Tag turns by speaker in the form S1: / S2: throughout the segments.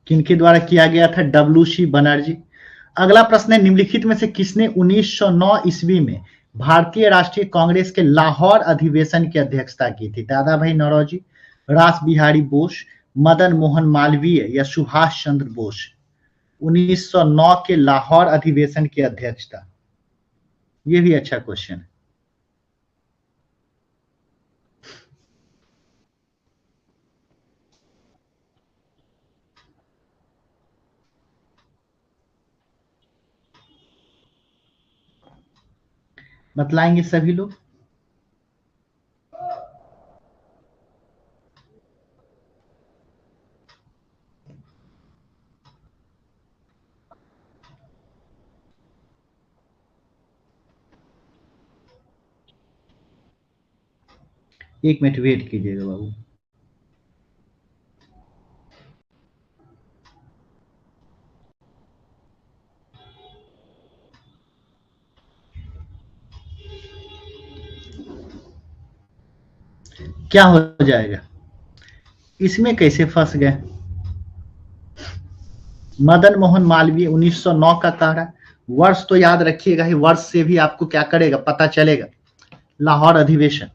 S1: किनके द्वारा किया गया था? डब्ल्यू.सी. बनर्जी। अगला प्रश्न है, निम्नलिखित में से किसने 1909 ईस्वी में भारतीय राष्ट्रीय कांग्रेस के लाहौर अधिवेशन की अध्यक्षता की थी? दादा भाई नौरोजी, रास बिहारी बोस, मदन मोहन मालवीय या सुभाष चंद्र बोस? 1909 के लाहौर अधिवेशन की अध्यक्षता, ये भी अच्छा क्वेश्चन है। बतलाएंगे सभी लोग? एक मिनट वेट कीजिएगा बाबू। क्या हो जाएगा? इसमें कैसे फंस गए? मदन मोहन मालवीय 1909 का कह रहा है। वर्ष तो याद रखिएगा ही, वर्ष से भी आपको क्या करेगा, पता चलेगा। लाहौर अधिवेशन।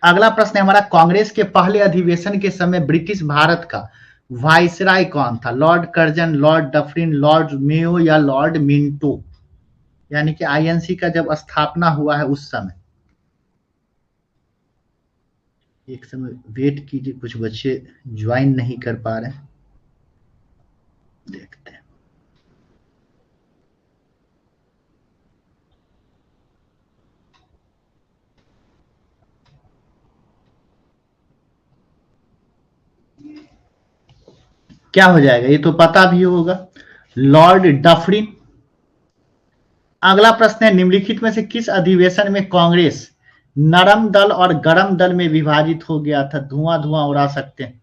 S1: अगला प्रश्न है हमारा, कांग्रेस के पहले अधिवेशन के समय ब्रिटिश भारत का वायसराय कौन था? Lord Curzon, Lord Dufferin, Lord Mayo या लॉर्ड मिंटो? यानी कि आईएनसी का जब स्थापना हुआ है उस समय। एक समय वेट कीजिए, कुछ बच्चे ज्वाइन नहीं कर पा रहे हैं, देखते हैं। क्या हो जाएगा? ये तो पता भी होगा, लॉर्ड डफरिन। अगला प्रश्न है, निम्नलिखित में से किस अधिवेशन में कांग्रेस नरम दल और गरम दल में विभाजित हो गया था? धुआं धुआं उड़ा सकते हैं।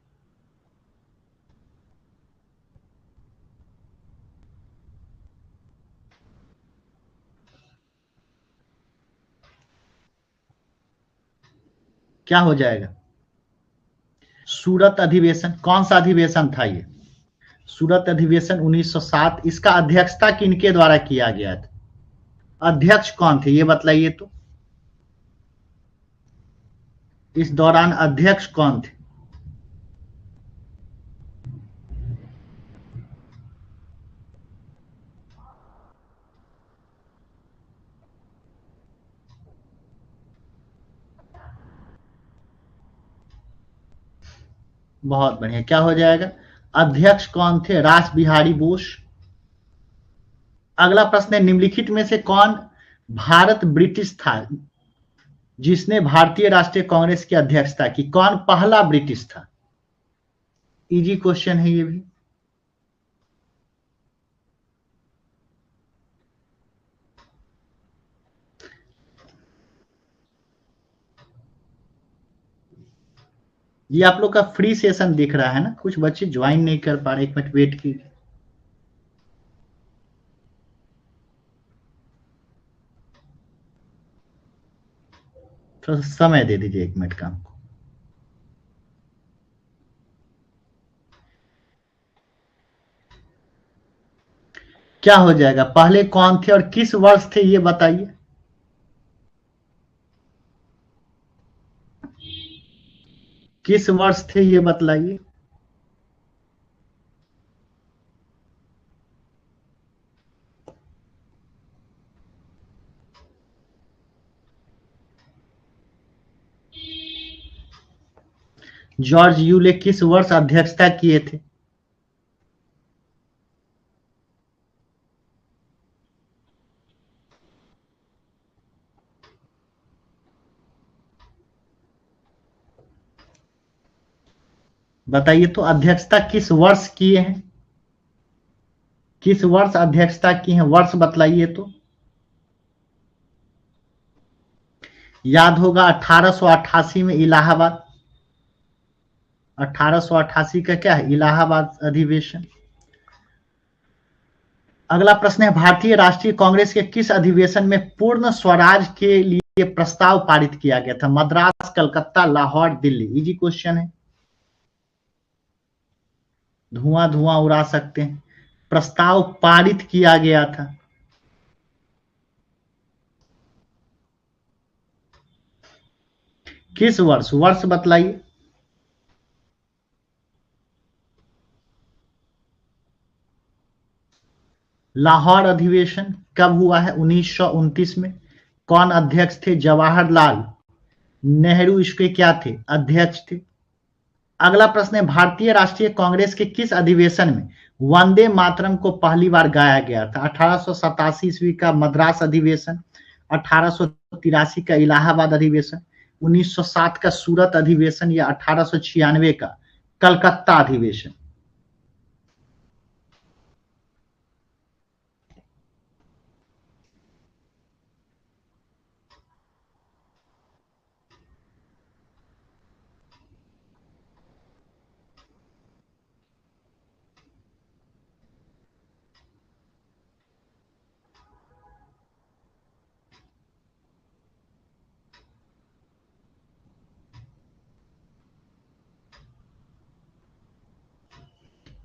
S1: क्या हो जाएगा? सूरत अधिवेशन। कौन सा अधिवेशन था ये? सूरत अधिवेशन 1907। इसका अध्यक्षता किनके द्वारा किया गया था? अध्यक्ष कौन थे ये बतलाइए तो। इस दौरान अध्यक्ष कौन थे? बहुत बढ़िया। क्या हो जाएगा? अध्यक्ष कौन थे? रास बिहारी बोस। अगला प्रश्न है, निम्नलिखित में से कौन भारत ब्रिटिश था जिसने भारतीय राष्ट्रीय कांग्रेस की अध्यक्षता की? कौन पहला ब्रिटिश था? इजी क्वेश्चन है ये भी। ये आप लोग का फ्री सेशन दिख रहा है ना, कुछ बच्चे ज्वाइन नहीं कर पा रहे, एक मिनट वेट कीजिए। थोड़ा समय दे दीजिए, एक मिनट का हमको। क्या हो जाएगा? पहले कौन थे और किस वर्ष थे ये बताइए। किस वर्ष थे ये बतलाइए। जॉर्ज यूले किस वर्ष अध्यक्षता किए थे? बताइए तो, अध्यक्षता किस वर्ष किए हैं? किस वर्ष अध्यक्षता की है, वर्ष बतलाइए तो। याद होगा 1888 में इलाहाबाद। 1888 का क्या है? इलाहाबाद अधिवेशन। अगला प्रश्न है, भारतीय राष्ट्रीय कांग्रेस के किस अधिवेशन में पूर्ण स्वराज के लिए प्रस्ताव पारित किया गया था? मद्रास, कलकत्ता, लाहौर, दिल्ली? इजी क्वेश्चन है। धुआं धुआं उड़ा सकते हैं। प्रस्ताव पारित किया गया था। किस वर्ष? वर्ष बतलाइए। लाहौर अधिवेशन कब हुआ है? 1929 में। कौन अध्यक्ष थे? जवाहरलाल नेहरू इसके क्या थे? अध्यक्ष थे। अगला प्रश्न है, भारतीय राष्ट्रीय कांग्रेस के किस अधिवेशन में वंदे मातरम को पहली बार गाया गया था? 1887 ईस्वी का मद्रास अधिवेशन, 1883 का इलाहाबाद अधिवेशन, 1907 का सूरत अधिवेशन या 1896 का कलकत्ता अधिवेशन?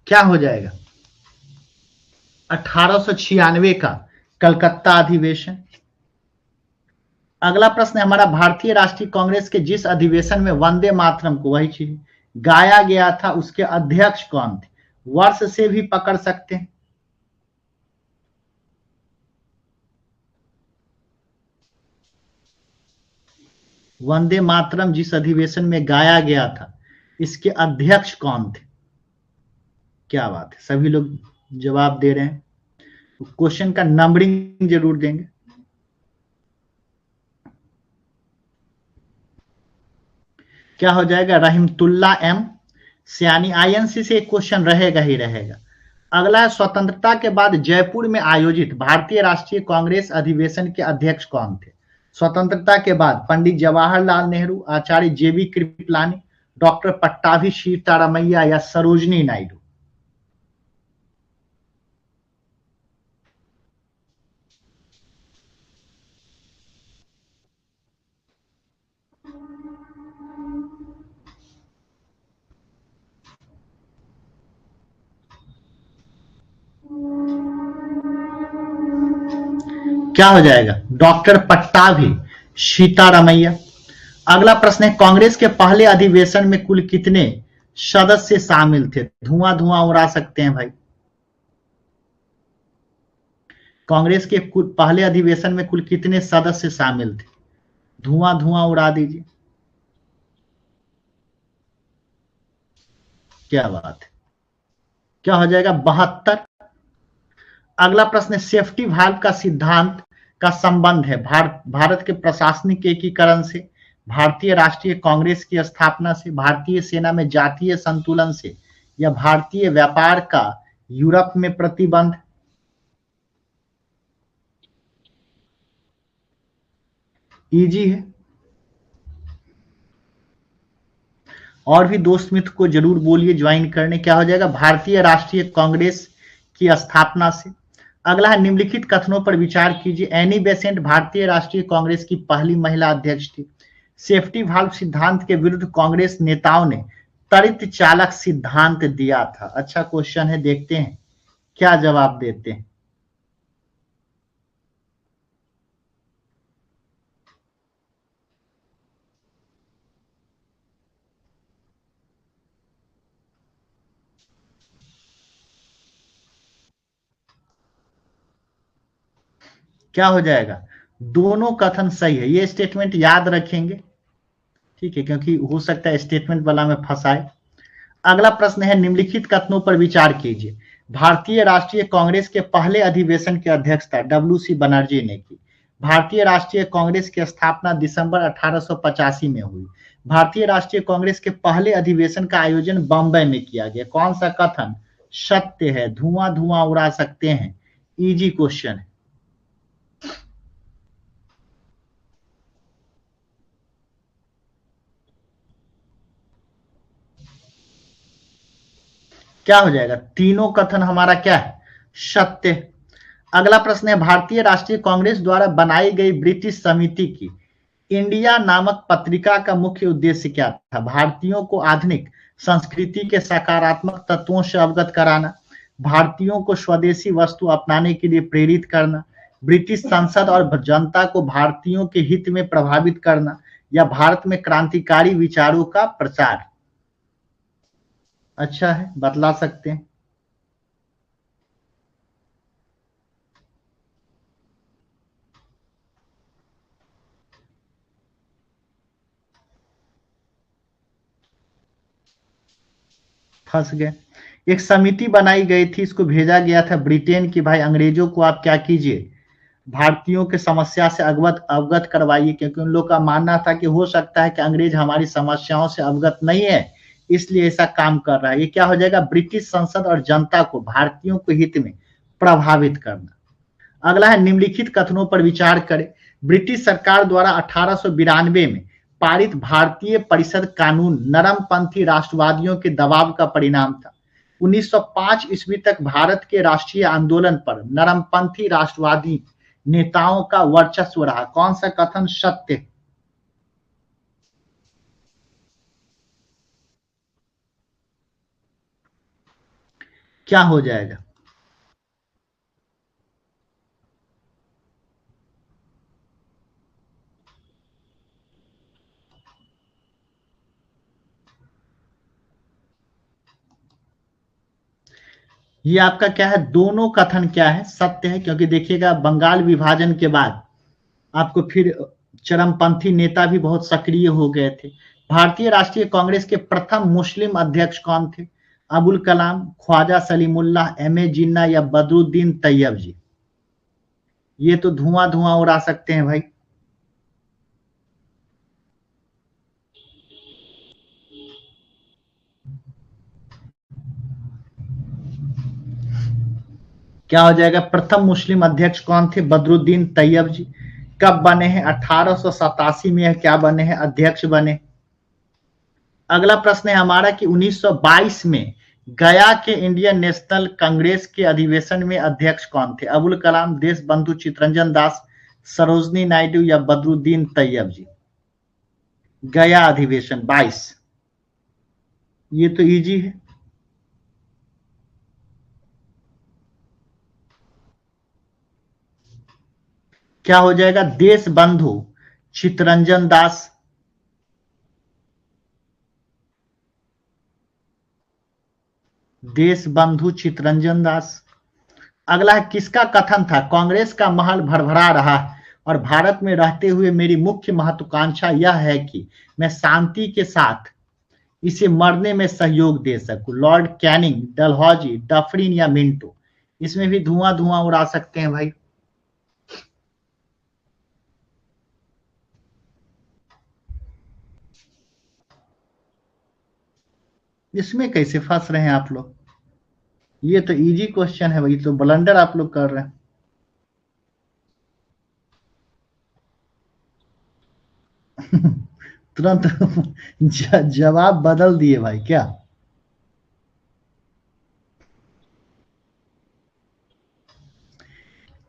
S1: क्या हो जाएगा? 1896 का कलकत्ता अधिवेशन। अगला प्रश्न है हमारा, भारतीय राष्ट्रीय कांग्रेस के जिस अधिवेशन में वंदे मातरम को, वही चीज, गाया गया था, उसके अध्यक्ष कौन थे? वर्ष से भी पकड़ सकते हैं। वंदे मातरम जिस अधिवेशन में गाया गया था, इसके अध्यक्ष कौन थे? क्या बात है, सभी लोग जवाब दे रहे हैं। क्वेश्चन का नंबरिंग जरूर देंगे। क्या हो जाएगा? रहीमतुल्ला एम सियानी। आईएनसी से एक क्वेश्चन रहेगा ही रहेगा। अगला है, स्वतंत्रता के बाद जयपुर में आयोजित भारतीय राष्ट्रीय कांग्रेस अधिवेशन के अध्यक्ष कौन थे? स्वतंत्रता के बाद पंडित जवाहरलाल नेहरू, आचार्य जेबी कृपलानी, डॉक्टर पट्टाभी सीतारामैया या सरोजनी नायडू? क्या हो जाएगा? डॉक्टर पट्टाभी सीतारामैया। अगला प्रश्न है, कांग्रेस के पहले अधिवेशन में कुल कितने सदस्य शामिल थे? धुआं धुआं उड़ा सकते हैं भाई। कांग्रेस के पहले अधिवेशन में कुल कितने सदस्य शामिल थे? धुआं धुआं उड़ा दीजिए। क्या बात है, क्या हो जाएगा? 72। अगला प्रश्न है, सेफ्टी वाल्व का सिद्धांत का संबंध है भारत के प्रशासनिक एकीकरण से, भारतीय राष्ट्रीय कांग्रेस की स्थापना से, भारतीय सेना में जातीय संतुलन से या भारतीय व्यापार का यूरोप में प्रतिबंध? इजी है। और भी दोस्त मित्र को जरूर बोलिए ज्वाइन करने। क्या हो जाएगा? भारतीय राष्ट्रीय कांग्रेस की स्थापना से। अगला है, निम्नलिखित कथनों पर विचार कीजिए। एनी बेसेंट भारतीय राष्ट्रीय कांग्रेस की पहली महिला अध्यक्ष थी। सेफ्टी वाल्व सिद्धांत के विरुद्ध कांग्रेस नेताओं ने त्वरित चालक सिद्धांत दिया था। अच्छा क्वेश्चन है, देखते हैं क्या जवाब देते हैं। क्या हो जाएगा? दोनों कथन सही है। ये स्टेटमेंट याद रखेंगे, ठीक है, क्योंकि हो सकता है स्टेटमेंट वाला में फंसाए। अगला प्रश्न है, निम्नलिखित कथनों पर विचार कीजिए। भारतीय राष्ट्रीय कांग्रेस के पहले अधिवेशन की अध्यक्षता डब्ल्यू.सी. बनर्जी ने की। भारतीय राष्ट्रीय कांग्रेस की स्थापना दिसंबर 1885 में हुई। भारतीय राष्ट्रीय कांग्रेस के पहले अधिवेशन का आयोजन बम्बई में किया गया। कौन सा कथन सत्य है? धुआं धुआं उड़ा सकते हैं। इजी क्वेश्चन है। क्या हो जाएगा? तीनों कथन हमारा क्या है? सत्य। अगला प्रश्न है, भारतीय राष्ट्रीय कांग्रेस द्वारा बनाई गई ब्रिटिश समिति की इंडिया नामक पत्रिका का मुख्य उद्देश्य क्या था? भारतीयों को आधुनिक संस्कृति के सकारात्मक तत्वों से अवगत कराना, भारतीयों को स्वदेशी वस्तु अपनाने के लिए प्रेरित करना, ब्रिटिश संसद और जनता को भारतीयों के हित में प्रभावित करना, या भारत में क्रांतिकारी विचारों का प्रचार। अच्छा है, बतला सकते हैं। फंस गए। एक समिति बनाई गई थी, इसको भेजा गया था ब्रिटेन की, भाई अंग्रेजों को आप क्या कीजिए, भारतीयों के समस्या से अवगत अवगत करवाइए, क्योंकि उन लोग का मानना था कि हो सकता है कि अंग्रेज हमारी समस्याओं से अवगत नहीं है, इसलिए ऐसा काम कर रहा है। ये क्या हो जाएगा, ब्रिटिश संसद और जनता को भारतीयों के हित में प्रभावित करना। अगला है निम्नलिखित कथनों पर विचार करें। ब्रिटिश सरकार द्वारा 1892 में पारित भारतीय परिषद कानून नरमपंथी राष्ट्रवादियों के दबाव का परिणाम था। 1905 ईस्वी तक भारत के राष्ट्रीय आंदोलन पर नरमपंथी राष्ट्रवादी नेताओं का वर्चस्व रहा। कौन सा कथन सत्य है? क्या हो जाएगा? ये आपका क्या है, दोनों कथन क्या है, सत्य है, क्योंकि देखिएगा बंगाल विभाजन के बाद आपको फिर चरमपंथी नेता भी बहुत सक्रिय हो गए थे। भारतीय राष्ट्रीय कांग्रेस के प्रथम मुस्लिम अध्यक्ष कौन थे? अबुल कलाम, ख्वाजा सलीमुल्लाह, एम ए जिन्ना या बदरुद्दीन तैयब जी? ये तो धुआं धुआं उड़ा सकते हैं भाई। क्या हो जाएगा, प्रथम मुस्लिम अध्यक्ष कौन थे? बदरुद्दीन तैयब जी। कब बने हैं? 1887 में। क्या बने हैं? अध्यक्ष बने। अगला प्रश्न है हमारा कि 1922 में गया के इंडियन नेशनल कांग्रेस के अधिवेशन में अध्यक्ष कौन थे? अबुल कलाम, देश बंधु चितरंजन दास, सरोजनी नायडू या बदरुद्दीन तैयब जी? गया अधिवेशन 22। ये तो इजी है। क्या हो जाएगा, देश बंधु चितरंजन दास? देश बंधु चितरंजन दास। अगला है किसका कथन था, कांग्रेस का महल भरभरा रहा है और भारत में रहते हुए मेरी मुख्य महत्वाकांक्षा यह है कि मैं शांति के साथ इसे मरने में सहयोग दे सकूं? लॉर्ड कैनिंग, डलहौजी, डफरिन या मिंटो? इसमें भी धुआं धुआं उड़ा सकते हैं भाई। इसमें कैसे फंस रहे हैं आप लोग? ये तो इजी क्वेश्चन है भाई, तो ब्लंडर आप लोग कर रहे हैं। तुरंत जवाब बदल दिए भाई क्या?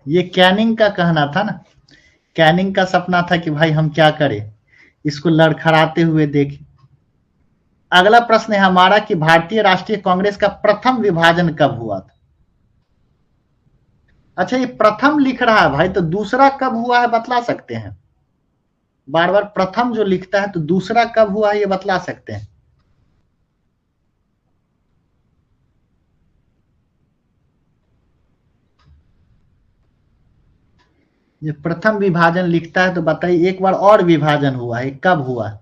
S1: ये कैनिंग का कहना था ना, कैनिंग का सपना था कि भाई हम क्या करें, इसको लड़खड़ाते हुए देखें। अगला प्रश्न है हमारा कि भारतीय राष्ट्रीय कांग्रेस का प्रथम विभाजन कब हुआ था? अच्छा, ये प्रथम लिख रहा है भाई, तो दूसरा कब हुआ है बतला सकते हैं? बार बार प्रथम जो लिखता है, तो दूसरा कब हुआ है ये बतला सकते हैं? ये प्रथम विभाजन लिखता है, तो बताइए एक बार और विभाजन हुआ है, कब हुआ है?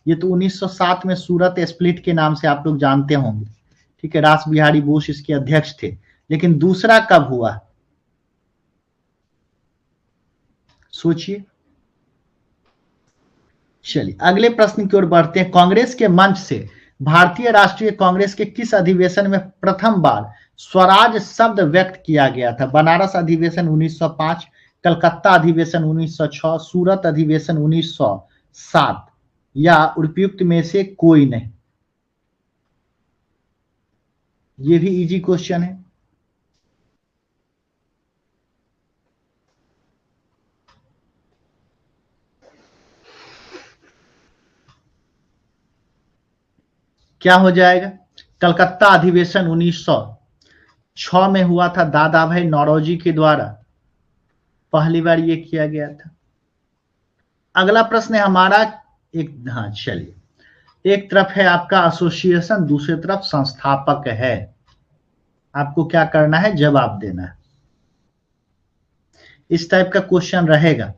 S1: ये तो 1907 में सूरत स्प्लिट के नाम से आप लोग जानते होंगे। ठीक है, रास बिहारी बोस इसके अध्यक्ष थे। लेकिन दूसरा कब हुआ? सोचिए। चलिए अगले प्रश्न की ओर बढ़ते हैं। कांग्रेस के मंच से भारतीय राष्ट्रीय कांग्रेस के किस अधिवेशन में प्रथम बार स्वराज शब्द व्यक्त किया गया था? बनारस अधिवेशन 1905, कलकत्ता अधिवेशन 1906, सूरत अधिवेशन 1907 या उपयुक्त में से कोई नहीं? ये भी इजी क्वेश्चन है। क्या हो जाएगा? कलकत्ता अधिवेशन 1906 में हुआ था, दादा भाई नौरोजी के द्वारा पहली बार ये किया गया था। अगला प्रश्न है हमारा, एक, हाँ चलिए, एक तरफ है आपका एसोसिएशन, दूसरी तरफ संस्थापक है। आपको क्या करना है? जवाब देना है। इस टाइप का क्वेश्चन रहेगा।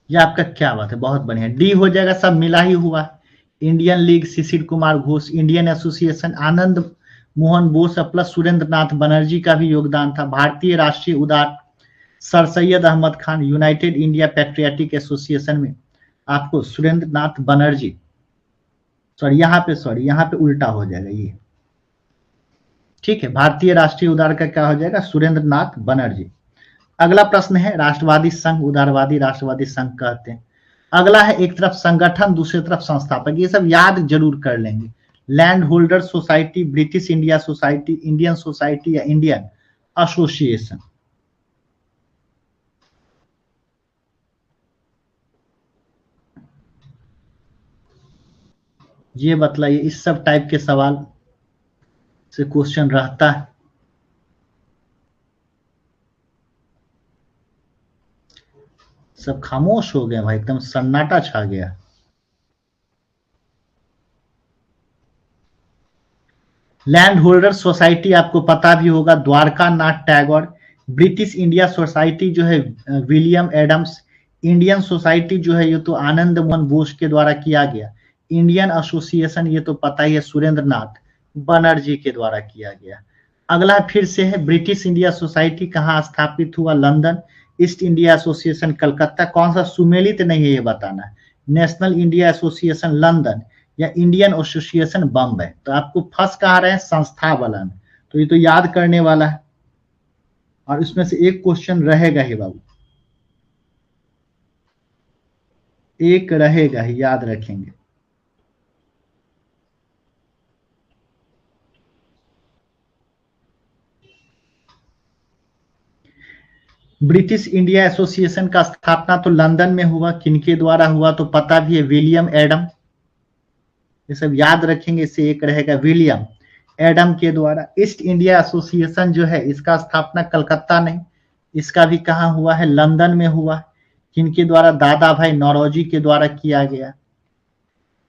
S1: ये आपका क्या बात है, बहुत बढ़िया। डी हो जाएगा, सब मिला ही हुआ। Indian league Shishir Kumar Ghosh, Indian association Anand Mohan Bose plus Surendra Nath Banerjee का भी योगदान था। भारतीय राष्ट्रीय उदार sir Syed Ahmed Khan, united India patriotic association में आपको सुरेंद्र नाथ बनर्जी, सॉरी यहाँ पे उल्टा हो जाएगा ये, ठीक है। भारतीय राष्ट्रीय उदार का क्या हो जाएगा? सुरेंद्र नाथ बनर्जी। अगला प्रश्न है राष्ट्रवादी संघ, उदारवादी राष्ट्रवादी संघ कहते हैं। अगला है एक तरफ संगठन, दूसरी तरफ संस्थापक। ये सब याद जरूर कर लेंगे। Land holder society, British India society, Indian society या इंडियन एसोसिएशन। ये बतलाइए, इस सब टाइप के सवाल से क्वेश्चन रहता है। सब खामोश हो गए भाई, एकदम सन्नाटा छा गया। लैंड होल्डर सोसाइटी आपको पता भी होगा, Dwarka Nath Tagore. British India society जो है विलियम एडम्स। इंडियन सोसाइटी जो है ये तो आनंद मोहन बोस के द्वारा किया गया। इंडियन एसोसिएशन ये तो पता ही है, सुरेंद्र नाथ बनर्जी के द्वारा किया गया। अगला फिर से है ब्रिटिश इंडिया सोसाइटी कहाँ स्थापित हुआ? London. East India association Calcutta. कौन सा सुमेलित नहीं है ये बताना है। नेशनल इंडिया एसोसिएशन लंदन या इंडियन एसोसिएशन बम्बई। तो आपको फंस कहाँ रहे हैं? संस्था वाला में। तो ये तो याद करने वाला है, और इसमें से एक क्वेश्चन रहेगा ही बाबू, एक रहेगा ही, याद रखेंगे। ब्रिटिश इंडिया एसोसिएशन का स्थापना तो लंदन में हुआ, किनके द्वारा हुआ तो पता भी है, विलियम एडम। ये सब याद रखेंगे। इससे एक रहेगा विलियम एडम के द्वारा। ईस्ट इंडिया एसोसिएशन जो है इसका स्थापना कलकत्ता नहीं, इसका भी कहाँ हुआ है? लंदन में हुआ। किनके द्वारा? दादा भाई नौरोजी के द्वारा किया गया,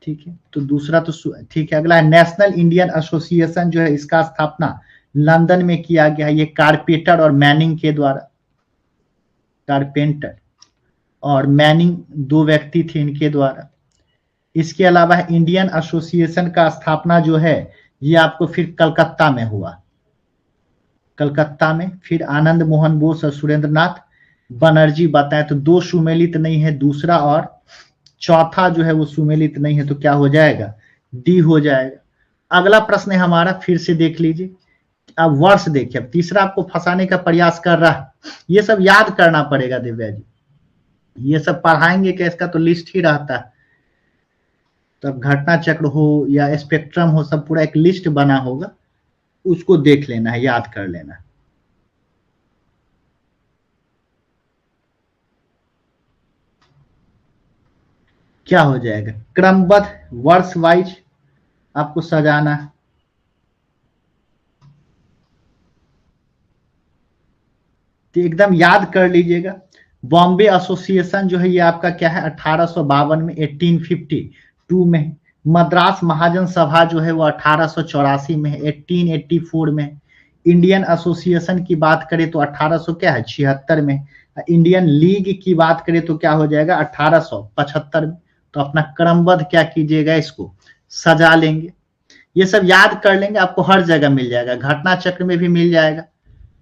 S1: ठीक है। तो दूसरा तो ठीक है। अगला है नेशनल इंडियन एसोसिएशन जो है इसका स्थापना लंदन में किया गया है। ये कारपेंटर और मैनिंग के द्वारा, कारपेंटर और मैनिंग दो व्यक्ति थे इनके द्वारा। इसके अलावा इंडियन एसोसिएशन का स्थापना जो है ये आपको फिर कलकत्ता में हुआ। कलकत्ता में फिर आनंद मोहन बोस और सुरेंद्र नाथ बनर्जी बताए। तो दो सुमेलित नहीं है, दूसरा और चौथा जो है वो सुमेलित नहीं है। तो क्या हो जाएगा? डी हो जाएगा। अगला प्रश्न है हमारा, फिर से देख लीजिए। अब वर्ष देखिए, अब तीसरा आपको फंसाने का प्रयास कर रहा है। ये सब याद करना पड़ेगा दिव्या जी, ये सब पढ़ाएंगे कि इसका तो लिस्ट ही रहता है। तब घटना चक्र हो या स्पेक्ट्रम हो, सब पूरा एक लिस्ट बना होगा, उसको देख लेना है, याद कर लेना है। क्या हो जाएगा? क्रमबद्ध वर्ष वाइज आपको सजाना है। तो एकदम याद कर लीजिएगा। बॉम्बे एसोसिएशन जो है ये आपका क्या है? 1852 में, 1852 में। मद्रास महाजन सभा जो है वो 1884 में, 1884 में। इंडियन एसोसिएशन की बात करें तो 1800 क्या है? 76 में। इंडियन लीग की बात करें तो क्या हो जाएगा? 1875 में। तो अपना क्रमबद्ध क्या कीजिएगा, इसको सजा लेंगे। ये सब याद कर लेंगे, आपको हर जगह मिल जाएगा। घटना चक्र में भी मिल जाएगा।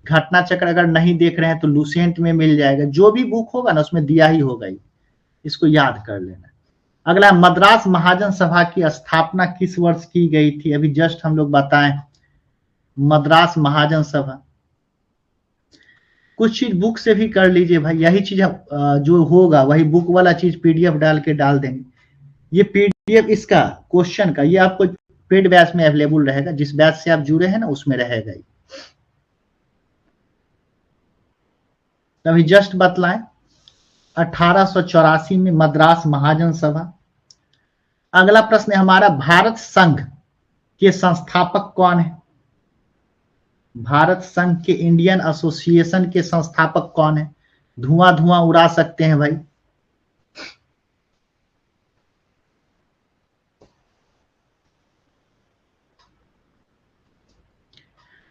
S1: घटना चक्र अगर नहीं देख रहे हैं तो लुसेंट में मिल जाएगा। जो भी बुक होगा ना उसमें दिया ही होगा ही, इसको याद कर लेना। अगला, मद्रास महाजन सभा की स्थापना किस वर्ष की गई थी? अभी जस्ट हम लोग बताएं, मद्रास महाजन सभा। कुछ चीज बुक से भी कर लीजिए भाई, यही चीज जो होगा वही बुक वाला चीज पीडीएफ डाल के डाल देंगे। ये पीडीएफ इसका क्वेश्चन का, ये आपको पेड बैच में अवेलेबल रहेगा, जिस बैच से आप जुड़े हैं ना उसमें रहेगा। तभी जस्ट बतलाएं, 1884 में मद्रास महाजन सभा। अगला प्रश्न है हमारा, भारत संघ के संस्थापक कौन है? भारत संघ के, इंडियन एसोसिएशन के संस्थापक कौन है? धुआं धुआं उड़ा सकते हैं भाई।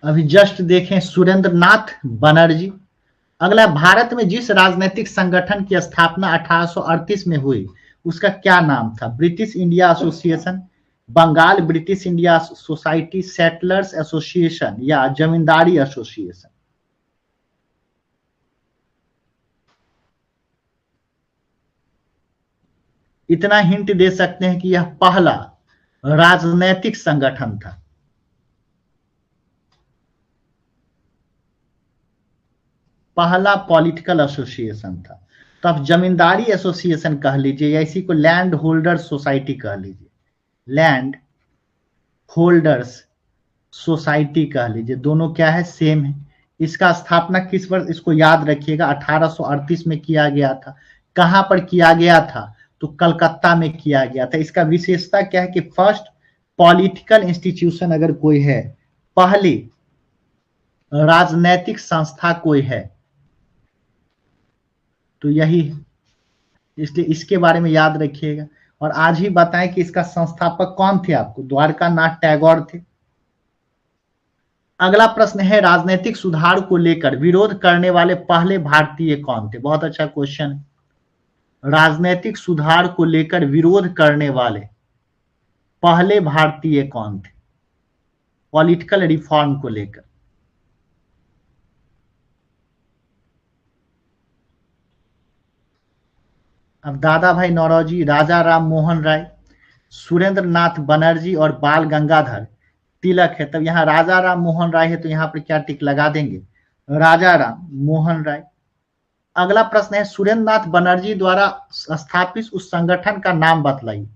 S1: अभी जस्ट देखें, सुरेंद्र नाथ बनर्जी। अगला, भारत में जिस राजनीतिक संगठन की स्थापना 1838 में हुई उसका क्या नाम था? British India association, Bengal British India society, settlers association या जमींदारी एसोसिएशन? इतना हिंट दे सकते हैं कि यह पहला राजनीतिक संगठन था। पहला पॉलिटिकल एसोसिएशन था। तो आप जमींदारी एसोसिएशन कह लीजिए या इसी को लैंड होल्डर्स सोसाइटी कह लीजिए, लैंड होल्डर्स सोसाइटी कह लीजिए, दोनों क्या है? सेम है। इसका स्थापना किस वर्ष, इसको याद रखिएगा, 1838 में किया गया था। कहां पर किया गया था? तो कलकत्ता में किया गया था। इसका विशेषता क्या है कि फर्स्ट पॉलिटिकल इंस्टीट्यूशन अगर कोई है, पहली राजनैतिक संस्था कोई है तो यही है, इसलिए इसके बारे में याद रखिएगा। और आज ही बताएं कि इसका संस्थापक कौन थे आपको? द्वारका नाथ टैगोर थे। अगला प्रश्न है, राजनीतिक सुधार को लेकर विरोध करने वाले पहले भारतीय कौन थे? बहुत अच्छा क्वेश्चन है। राजनीतिक सुधार को लेकर विरोध करने वाले पहले भारतीय कौन थे पॉलिटिकल रिफॉर्म को लेकर? अब दादा भाई नौरोजी, राजा राम मोहन राय, सुरेंद्र नाथ बनर्जी और बाल गंगाधर तिलक है। तब यहाँ राजा राम मोहन राय है तो यहाँ पर क्या टिक लगा देंगे? राजा राम मोहन राय। अगला प्रश्न है, सुरेंद्र नाथ बनर्जी द्वारा स्थापित उस संगठन का नाम बतलाइए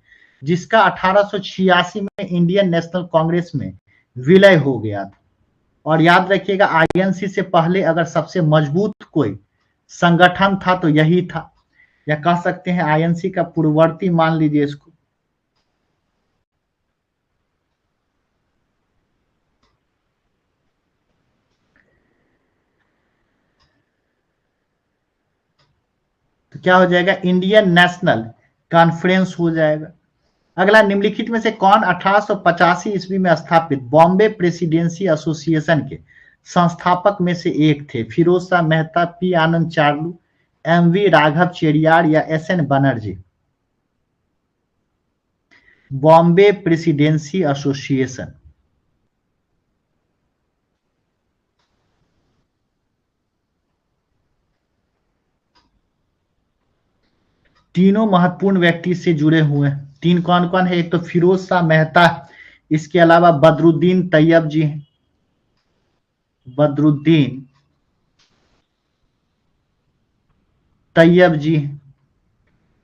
S1: जिसका 1886 में इंडियन नेशनल कांग्रेस में विलय हो गया था। और याद रखिएगा, आईएनसी से पहले अगर सबसे मजबूत कोई संगठन था तो यही था, या कह सकते हैं आईएनसी का पूर्ववर्ती मान लीजिए इसको। तो क्या हो जाएगा? इंडियन नेशनल कॉन्फ्रेंस हो जाएगा। अगला, निम्नलिखित में से कौन 1885 ईस्वी में स्थापित बॉम्बे प्रेसिडेंसी एसोसिएशन के संस्थापक में से एक थे? फिरोज शाह मेहता, पी आनंद चार्लू, एमवी राघव चेरियार या SN Banerjee? Bombay presidency association. तीनों महत्वपूर्ण व्यक्ति से जुड़े हुए हैं। तीन कौन कौन है? एक तो फिरोज शाह मेहता, इसके अलावा बदरुद्दीन तैयब जी हैं, बदरुद्दीन तैयब जी हैं,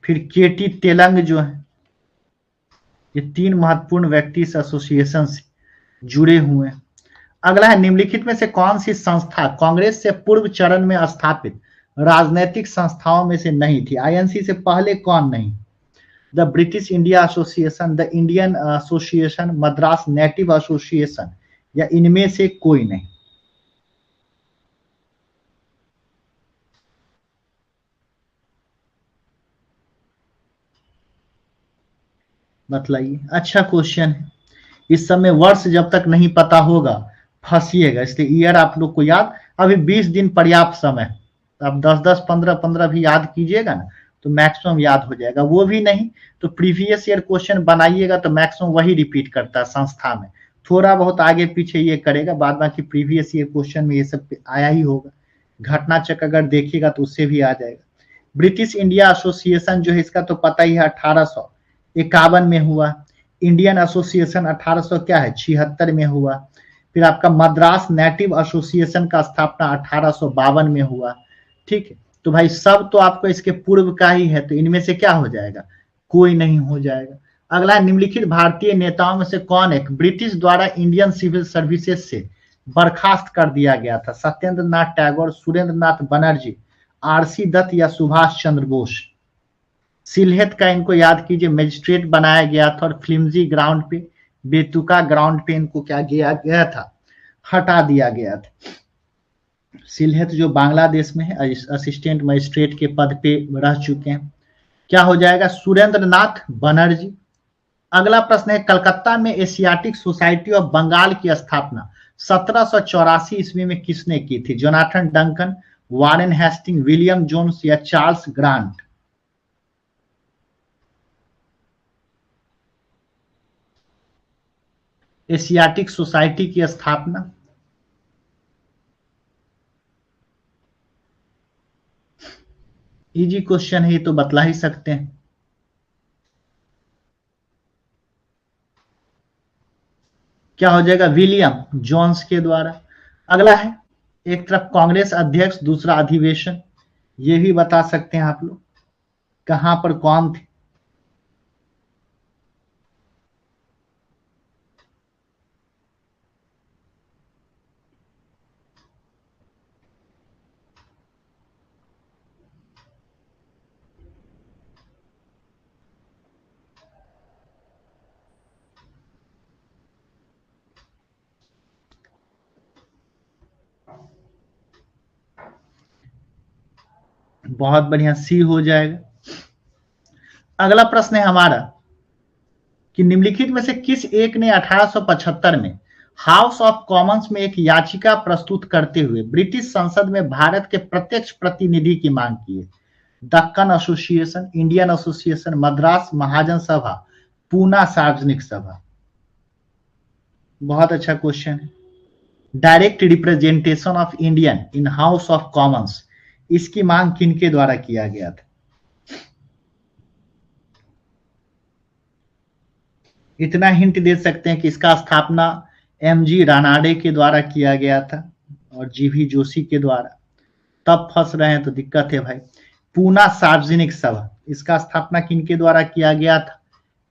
S1: फिर केटी तेलंग जो है। ये तीन महत्वपूर्ण व्यक्ति इस एसोसिएशन से जुड़े हुए हैं। अगला है, निम्नलिखित में से कौन सी संस्था कांग्रेस से पूर्व चरण में स्थापित राजनीतिक संस्थाओं में से नहीं थी? आईएनसी से पहले कौन नहीं? The British India association, the Indian Association, Madras native association या इनमें से कोई नहीं? बतलाइए। अच्छा क्वेश्चन है। इस समय वर्ष जब तक नहीं पता होगा फंसिएगा, इसलिए ईयर आप लोग को याद, अभी 20 दिन पर्याप्त समय। आप 10-10, 15-15 भी याद कीजिएगा ना तो मैक्सिमम याद हो जाएगा। वो भी नहीं तो प्रीवियस ईयर क्वेश्चन बनाइएगा तो मैक्सिमम वही रिपीट करता है संस्था में, थोड़ा बहुत आगे पीछे ये करेगा, बाद बाकी प्रीवियस ईयर क्वेश्चन में ये सब आया ही होगा। घटना चक्र अगर देखिएगा तो उससे भी आ जाएगा। ब्रिटिश इंडिया एसोसिएशन जो है इसका तो पता ही है, 1800 51 में हुआ। इंडियन एसोसिएशन 1800 क्या है 76 में हुआ। फिर आपका मद्रास नेटिव एसोसिएशन का स्थापना 1852 में हुआ। ठीक है, तो भाई सब तो आपको इसके पूर्व का ही है, तो इनमें से क्या हो जाएगा, कोई नहीं हो जाएगा। अगला, निम्नलिखित भारतीय नेताओं में से कौन एक ब्रिटिश द्वारा इंडियन सिविल सर्विसेज से बर्खास्त कर दिया गया था? सत्येंद्र नाथ टैगोर, सुरेंद्र नाथ बनर्जी, आरसी दत्त या सुभाष चंद्र बोस? सिलहेट का इनको याद कीजिए, मजिस्ट्रेट बनाया गया था और फ्लिमजी ग्राउंड पे, बेतुका ग्राउंड पे इनको क्या किया गया था, हटा दिया गया था। सिलहेट जो बांग्लादेश में है, असिस्टेंट मजिस्ट्रेट के पद पे रह चुके हैं। क्या हो जाएगा, सुरेंद्र नाथ बनर्जी। अगला प्रश्न है, कलकत्ता में एशियाटिक सोसाइटी ऑफ बंगाल की स्थापना 1784 ईस्वी में किसने की थी? Jonathan Duncan, Warren Hasting, William Jones या चार्ल्स ग्रांट? एशियाटिक सोसाइटी की स्थापना इजी क्वेश्चन है, ये तो बतला ही सकते हैं। क्या हो जाएगा, विलियम जोन्स के द्वारा। अगला है, एक तरफ कांग्रेस अध्यक्ष, दूसरा अधिवेशन, ये भी बता सकते हैं आप लोग कहां पर कौन थे? बहुत बढ़िया, सी हो जाएगा। अगला प्रश्न है हमारा कि निम्नलिखित में से किस एक ने 1875 में हाउस ऑफ कॉमन्स में एक याचिका प्रस्तुत करते हुए ब्रिटिश संसद में भारत के प्रत्यक्ष प्रतिनिधि की मांग की है? Deccan Association, Indian Association, Madras Mahajan Sabha, Poona Sarvajanik Sabha? बहुत अच्छा क्वेश्चन है। Direct representation of Indian in House of Commons, इसकी मांग किनके द्वारा किया गया था? इतना हिंट दे सकते हैं कि इसका स्थापना एमजी रानाडे के द्वारा किया गया था और जीवी जोशी के द्वारा। तब फंस रहे हैं तो दिक्कत है भाई। पूना सार्वजनिक सभा, इसका स्थापना किनके द्वारा किया गया था?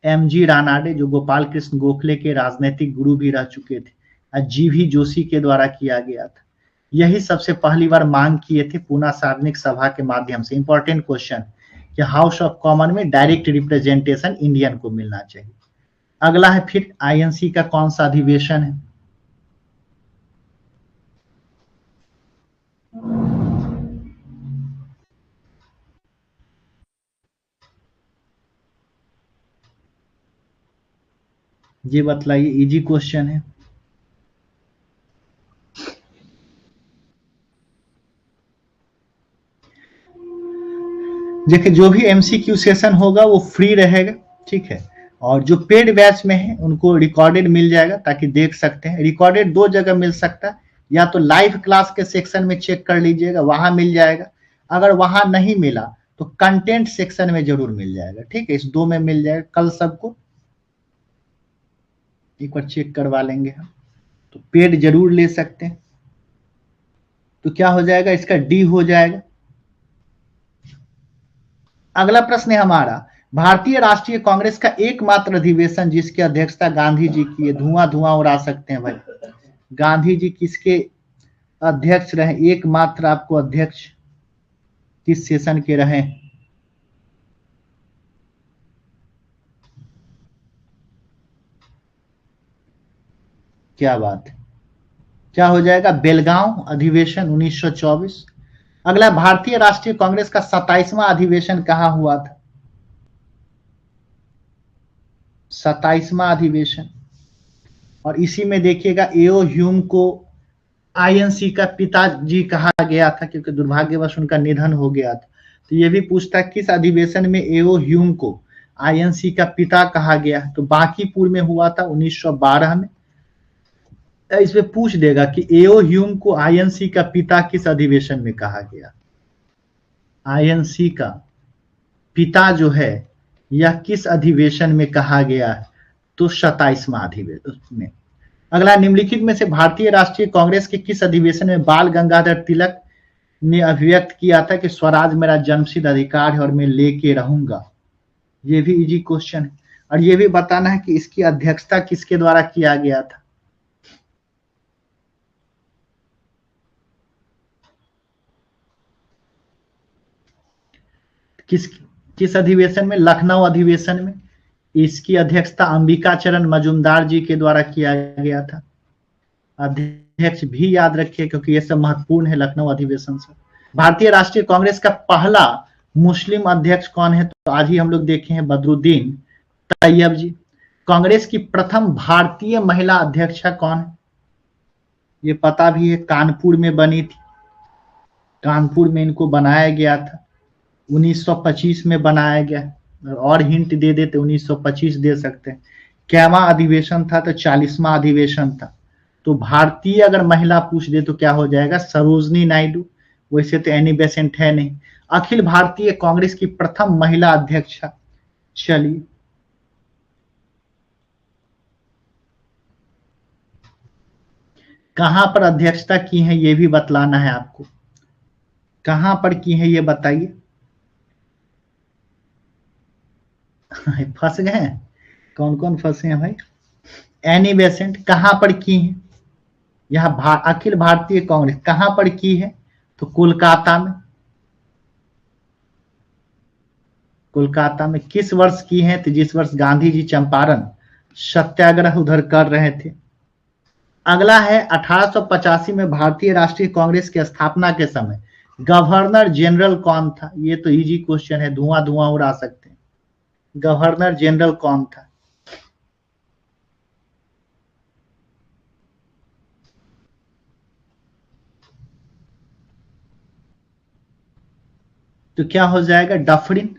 S1: एमजी रानाडे, जो गोपाल कृष्ण गोखले के राजनीतिक गुरु भी रह चुके थे, और जीवी जोशी के द्वारा किया गया था। यही सबसे पहली बार मांग किए थे पूना सार्वजनिक सभा के माध्यम से। इंपॉर्टेंट क्वेश्चन कि हाउस ऑफ कॉमन में डायरेक्ट रिप्रेजेंटेशन इंडियन को मिलना चाहिए। अगला है, फिर आईएनसी का कौन सा अधिवेशन है? ये बतलाइए, इजी क्वेश्चन है। देखिए, जो भी एमसीक्यू सेशन होगा वो फ्री रहेगा, ठीक है, और जो पेड बैच में है उनको रिकॉर्डेड मिल जाएगा, ताकि देख सकते हैं। रिकॉर्डेड दो जगह मिल सकता है, या तो लाइव क्लास के सेक्शन में चेक कर लीजिएगा, वहां मिल जाएगा। अगर वहां नहीं मिला तो कंटेंट सेक्शन में जरूर मिल जाएगा, ठीक है, इस दो में मिल जाएगा। कल सबको एक बार चेक करवा लेंगे हम, तो पेड जरूर ले सकते हैं। तो क्या हो जाएगा, इसका डी हो जाएगा। अगला प्रश्न है हमारा, भारतीय राष्ट्रीय कांग्रेस का एकमात्र अधिवेशन जिसकी अध्यक्षता गांधी जी की है? धुआं धुआं उड़ा सकते हैं भाई। गांधी जी किसके अध्यक्ष रहे? एकमात्र आपको अध्यक्ष किस सेशन के रहे? क्या बात है, क्या हो जाएगा, बेलगांव अधिवेशन 1924। अगला, भारतीय राष्ट्रीय कांग्रेस का 27वां अधिवेशन कहां हुआ था? 27वां अधिवेशन, और इसी में देखिएगा एओ ह्यूम को आईएनसी का पिताजी कहा गया था, क्योंकि दुर्भाग्यवश उनका निधन हो गया था। तो ये भी पूछता किस अधिवेशन में एओ ह्यूम को आईएनसी का पिता कहा गया? तो बांकीपुर में हुआ था 1912 में। इसमें पूछ देगा कि एओ ह्यूम को आईएनसी का पिता किस अधिवेशन में कहा गया? आईएनसी का पिता जो है यह किस अधिवेशन में कहा गया है? तो 27वां अधिवेशन में। अगला, निम्नलिखित में से भारतीय राष्ट्रीय कांग्रेस के किस अधिवेशन में बाल गंगाधर तिलक ने अभिव्यक्त किया था कि स्वराज मेरा जन्मसिद्ध अधिकार है और मैं लेके रहूंगा? ये भी इजी क्वेश्चन है। और ये भी बताना है कि इसकी अध्यक्षता किसके द्वारा किया गया था? किस अधिवेशन में? लखनऊ अधिवेशन में। इसकी अध्यक्षता अंबिका चरण मजूमदार जी के द्वारा किया गया था। अध्यक्ष भी याद रखिए क्योंकि ये सब महत्वपूर्ण है लखनऊ अधिवेशन से। भारतीय राष्ट्रीय कांग्रेस का पहला मुस्लिम अध्यक्ष कौन है? तो आज ही हम लोग देखे हैं बदरुद्दीन तैयब जी। कांग्रेस की प्रथम भारतीय महिला अध्यक्षा कौन है? ये पता भी है, कानपुर में बनी थी। कानपुर में इनको बनाया गया था, 1925 में बनाया गया। और हिंट दे देते 1925 दे सकते हैं। कैवा अधिवेशन था? तो 40वां अधिवेशन था। तो भारतीय अगर महिला पूछ दे तो क्या हो जाएगा? सरोजनी नायडू। वैसे तो एनी बेसेंट है नहीं। अखिल भारतीय कांग्रेस की प्रथम महिला अध्यक्षा, चलिए कहां पर अध्यक्षता की है ये भी बतलाना है आपको। कहां पर की है ये बताइए। फंस गए? कौन कौन फंसे हैं भाई? एनी बेसेंट कहां पर की है? यह अखिल भारतीय कांग्रेस कहां पर की है? तो कोलकाता में। कोलकाता में किस वर्ष की है? तो जिस वर्ष गांधी जी चंपारण सत्याग्रह उधर कर रहे थे। अगला है 1885 में भारतीय राष्ट्रीय कांग्रेस की स्थापना के समय गवर्नर जनरल कौन था? ये तो इजी क्वेश्चन है, धुआं धुआं उड़ा सकते हैं। गवर्नर जनरल कौन था? तो क्या हो जाएगा? Dufferin,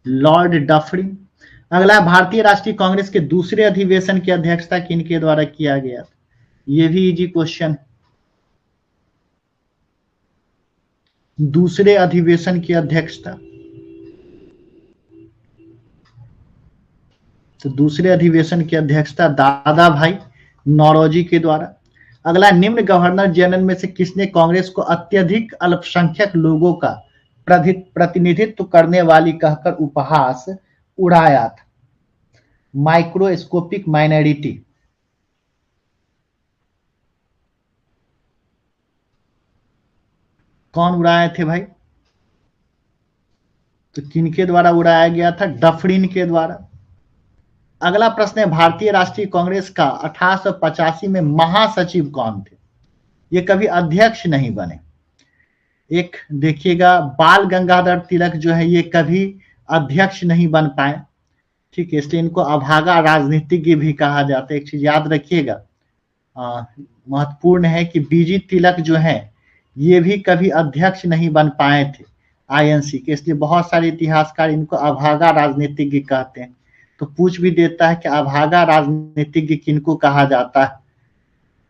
S1: Lord Dufferin. अगला, भारतीय राष्ट्रीय कांग्रेस के दूसरे अधिवेशन की अध्यक्षता किनके द्वारा किया गया था? ये भी इजी क्वेश्चन। दूसरे अधिवेशन की अध्यक्षता, तो दूसरे अधिवेशन की अध्यक्षता दादा भाई नौरोजी के द्वारा। अगला, निम्न गवर्नर जनरल में से किसने कांग्रेस को अत्यधिक अल्पसंख्यक लोगों का प्रतिनिधित्व करने वाली कहकर उपहास उड़ाया था? Microscopic minority. कौन उड़ाए थे भाई? तो किनके द्वारा उड़ाया गया था? डफरिन के द्वारा। अगला प्रश्न है, भारतीय राष्ट्रीय कांग्रेस का 1885 में महासचिव कौन थे? ये कभी अध्यक्ष नहीं बने। एक देखिएगा, बाल गंगाधर तिलक जो है ये कभी अध्यक्ष नहीं बन पाए, ठीक है, इसलिए इनको अभागा राजनीतिज्ञ भी कहा जाता है। एक चीज याद रखिएगा, महत्वपूर्ण है कि बीजी तिलक जो है ये भी कभी अध्यक्ष नहीं बन पाए थे आईएनसी के, इसलिए बहुत सारे इतिहासकार इनको अभागा राजनीतिज्ञ कहते हैं। तो पूछ भी देता है कि अभागा राजनीतिज्ञ किनको कहा जाता है?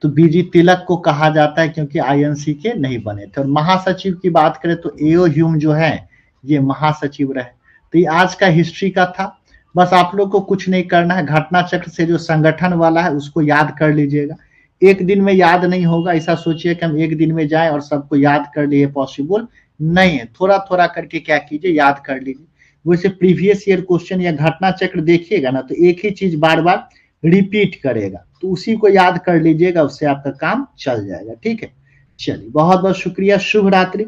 S1: तो बीजी तिलक को कहा जाता है क्योंकि आईएनसी के नहीं बने थे। और महासचिव की बात करें तो एओ ह्यूम जो है ये महासचिव रहे। तो ये आज का हिस्ट्री का था। बस आप लोग को कुछ नहीं करना है, घटना चक्र से जो संगठन वाला है उसको याद कर लीजिएगा। एक दिन में याद नहीं होगा, ऐसा सोचिए कि हम एक दिन में जाएं और सबको याद कर लिए, पॉसिबल नहीं है। थोड़ा थोड़ा करके क्या कीजिए, याद कर लीजिए। वैसे प्रीवियस ईयर क्वेश्चन या घटना चक्र देखिएगा ना तो एक ही चीज बार बार रिपीट करेगा, तो उसी को याद कर लीजिएगा, उससे आपका काम चल जाएगा। ठीक है, चलिए बहुत बहुत शुक्रिया, शुभ रात्रि।